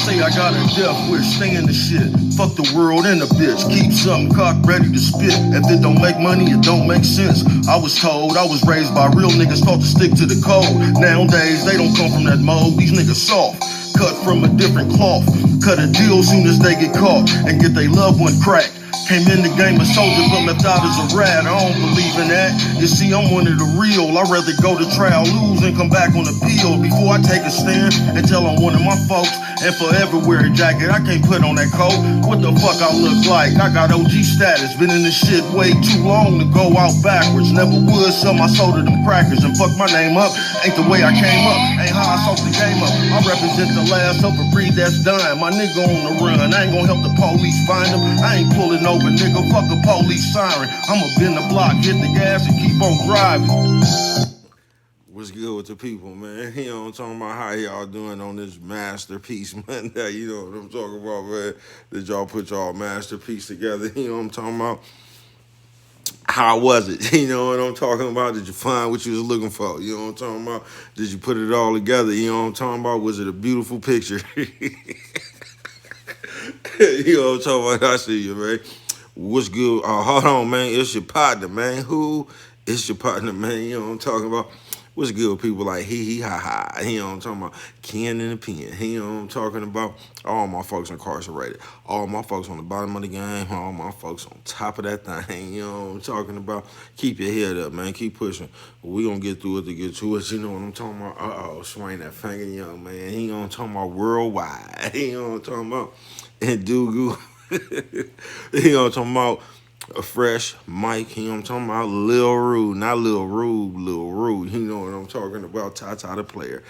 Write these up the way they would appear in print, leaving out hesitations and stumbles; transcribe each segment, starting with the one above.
say I got a death wish, stay in the shit. Fuck the world and the bitch. Keep something cocked ready to spit. If it don't make money, it don't make sense. I was told I was raised by real niggas taught to stick to the code. Nowadays, they don't come from that mold. These niggas soft. Cut from a different cloth. Cut a deal soon as they get caught and get their loved one cracked. Came in the game a soldier but left out as a rat. I don't believe in that. You see, I'm one of the real. I'd rather go to trial, lose, and come back on appeal before I take a stand and tell on one of my folks. And forever wear a jacket, I can't put on that coat. What the fuck I look like? I got OG status. Been in this shit way too long to go out backwards. Never would sell my soul to them crackers and fuck my name up. Ain't the way I came up. Ain't how I sold the game up. I represent the last of a breed that's dying. My nigga on the run. I ain't gonna help the police find him. I ain't pulling over, nigga. Fuck a police siren. I'ma bend the block, hit the gas, and keep on driving. What's good with the people, man? You know, I'm talking about how y'all doing on this masterpiece Monday. You know what I'm talking about, man? Did y'all put y'all masterpiece together? You know what I'm talking about? How was it? You know what I'm talking about? Did you find what you was looking for? You know what I'm talking about? Did you put it all together? You know what I'm talking about? Was it a beautiful picture? You know what I'm talking about? I see you, man. What's good? Hold on, man. It's your partner, man. Who? It's your partner, man. You know what I'm talking about? What's good with people like hee ha ha? You know what I'm talking about? Ken and the pen. You know what I'm talking about? All my folks incarcerated. All my folks on the bottom of the game. All my folks on top of that thing. You know what I'm talking about? Keep your head up, man. Keep pushing. We gonna get through it to get to it. You know what I'm talking about? Swing that finger, young man. You know what I'm talking about? Worldwide. You know what I'm talking about? And Dugu. You know what I'm talking about? A fresh Mike, you know what I'm talking about? Lil Rude, not Lil Rude, Lil Rude. You know what I'm talking about? Tata the player.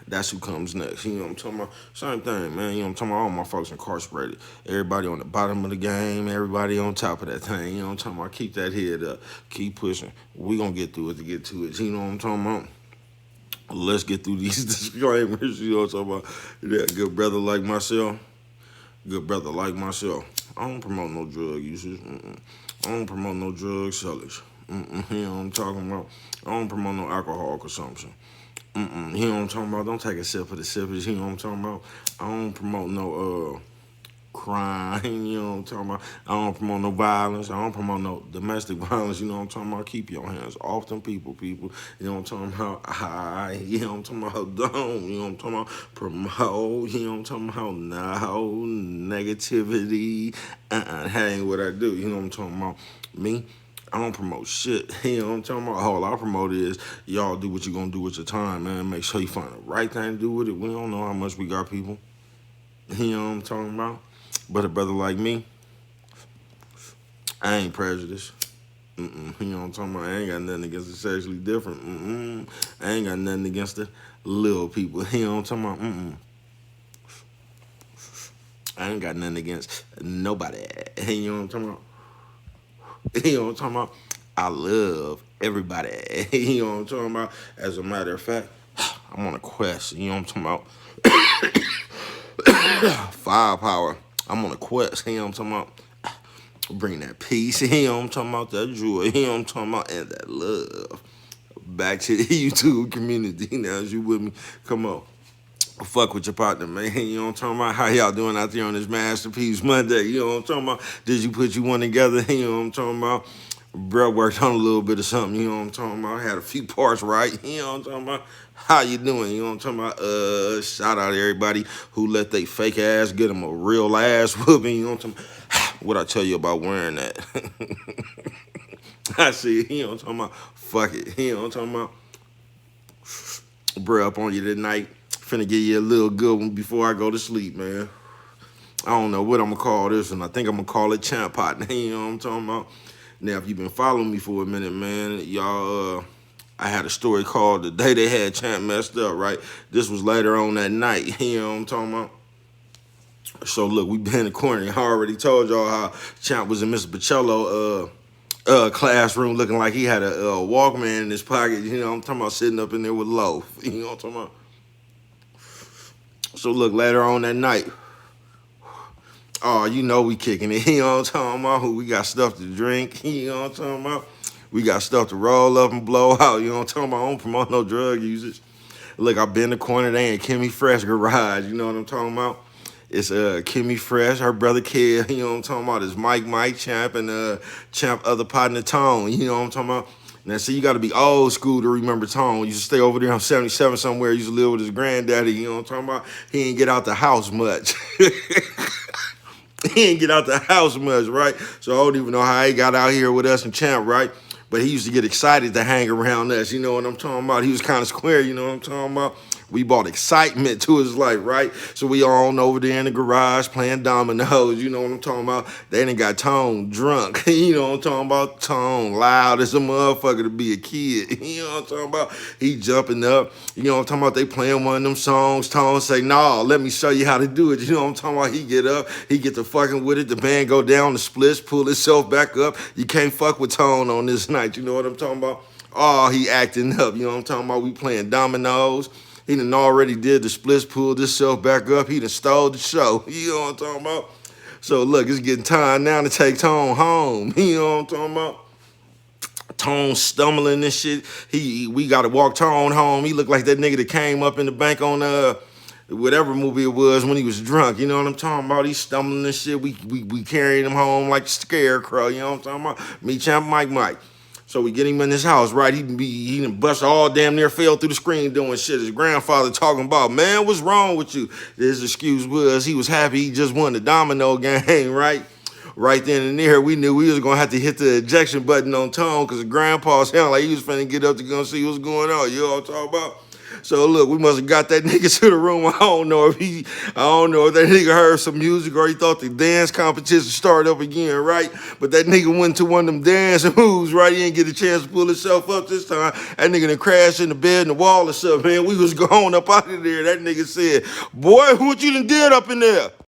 That's who comes next. You know what I'm talking about? Same thing, man. You know what I'm talking about? All my folks incarcerated. Everybody on the bottom of the game. Everybody on top of that thing. You know what I'm talking about? Keep that head up. Keep pushing. We gonna get through it to get to it. You know what I'm talking about? Let's get through these disclaimers. You know what I'm talking about? That good brother like myself. Good brother like myself. I don't promote no drug users. I don't promote no drug sellers. You know what I'm talking about? I don't promote no alcohol consumption. You know what I'm talking about? Don't take a sip for the sippers. You know what I'm talking about? I don't promote no crime. You know what I'm talking about? I don't promote no violence. I don't promote no domestic violence. You know what I'm talking about? Keep your hands off them people. You know what I'm talking about? You know what I'm talking about? Don't. You know what I'm talking about? Promote. You know what I'm talking about? No. Negativity. That ain't what I do. You know what I'm talking about? Me? I don't promote shit. You know what I'm talking about? All I promote is y'all do what you're going to do with your time, man. Make sure you find the right thing to do with it. We don't know how much we got people. You know what I'm talking about? But a brother like me, I ain't prejudiced. You know what I'm talking about? I ain't got nothing against the sexually different. I ain't got nothing against the little people. You know what I'm talking about? I ain't got nothing against nobody. You know what I'm talking about? You know what I'm talking about? I love everybody. You know what I'm talking about? As a matter of fact, I'm on a quest. You know what I'm talking about? Firepower. I'm on a quest. You know what I'm talking about? Bring that peace. You know what I'm talking about? That joy. You know what I'm talking about? And that love back to the YouTube community. Now, as you with me, come on. Fuck with your partner, man. You know what I'm talking about? How y'all doing out there on this Masterpiece Monday? You know what I'm talking about? Did you put you one together? You know what I'm talking about? Bro worked on a little bit of something. You know what I'm talking about? Had a few parts right. You know what I'm talking about? How you doing? You know what I'm talking about? Shout out to everybody who let they fake ass get them a real ass whooping. You know what I'm talking about? What I tell you about wearing that? I see. You know what I'm talking about? Fuck it. You know what I'm talking about? Bro up on you tonight. Finna give you a little good one before I go to sleep, man. I don't know what I'm gonna call this one. I think I'm gonna call it Champ Partner. You know what I'm talking about? Now, if you've been following me for a minute, man, y'all, I had a story called The Day They Had Champ Messed Up, right? This was later on that night. You know what I'm talking about? So, look, we been in the corner. I already told y'all how Champ was in Mr. Pacello, classroom looking like he had a Walkman in his pocket. You know what I'm talking about? Sitting up in there with Loaf. You know what I'm talking about? So look, later on that night, oh, you know we kicking it. You know what I'm talking about? We got stuff to drink. You know what I'm talking about? We got stuff to roll up and blow out. You know what I'm talking about? I don't promote no drug users. Look, I've been in the corner. They in Kimmy Fresh garage. You know what I'm talking about? It's Kimmy Fresh, her brother Kid, you know what I'm talking about? It's Mike Champ and Champ other partner Tone, you know what I'm talking about? Now see, you gotta be old school to remember Tone. You used to stay over there on 77 somewhere, he used to live with his granddaddy, you know what I'm talking about? He ain't get out the house much. He ain't get out the house much, right? So I don't even know how he got out here with us and Champ, right? But he used to get excited to hang around us, you know what I'm talking about? He was kind of square, you know what I'm talking about? We brought excitement to his life, right? So we all over there in the garage playing dominoes, you know what I'm talking about? They done got Tone drunk, you know what I'm talking about? Tone loud as a motherfucker to be a kid, you know what I'm talking about? He jumping up, you know what I'm talking about? They playing one of them songs. Tone say, nah, let me show you how to do it, you know what I'm talking about? He get up, he get to fucking with it, the band go down, the splits, pull itself back up. You can't fuck with Tone on this night, you know what I'm talking about? Oh, he acting up, you know what I'm talking about? We playing dominoes. He done already did the splits, pulled himself back up. He done stole the show. You know what I'm talking about? So look, it's getting time now to take Tone home. You know what I'm talking about? Tone stumbling and shit. We gotta walk Tone home. He looked like that nigga that came up in the bank on whatever movie it was when he was drunk. You know what I'm talking about? He's stumbling and shit. We carrying him home like a scarecrow. You know what I'm talking about? Me, Champ, Mike. So we get him in his house, right? He done bust all damn near fell through the screen doing shit. His grandfather talking about, man, what's wrong with you? His excuse was he was happy he just won the domino game, right? Right then and there, we knew we was gonna have to hit the ejection button on Tone because grandpa sounded like he was finna get up to go see what's going on. You know what I'm talking about? So look, we must have got that nigga to the room. I don't know if that nigga heard some music or he thought the dance competition started up again, right? But that nigga went to one of them dance moves, right? He didn't get a chance to pull himself up this time. That nigga done crashed in the bed and the wall or something, man. We was going up out of there. That nigga said, boy, what you done did up in there?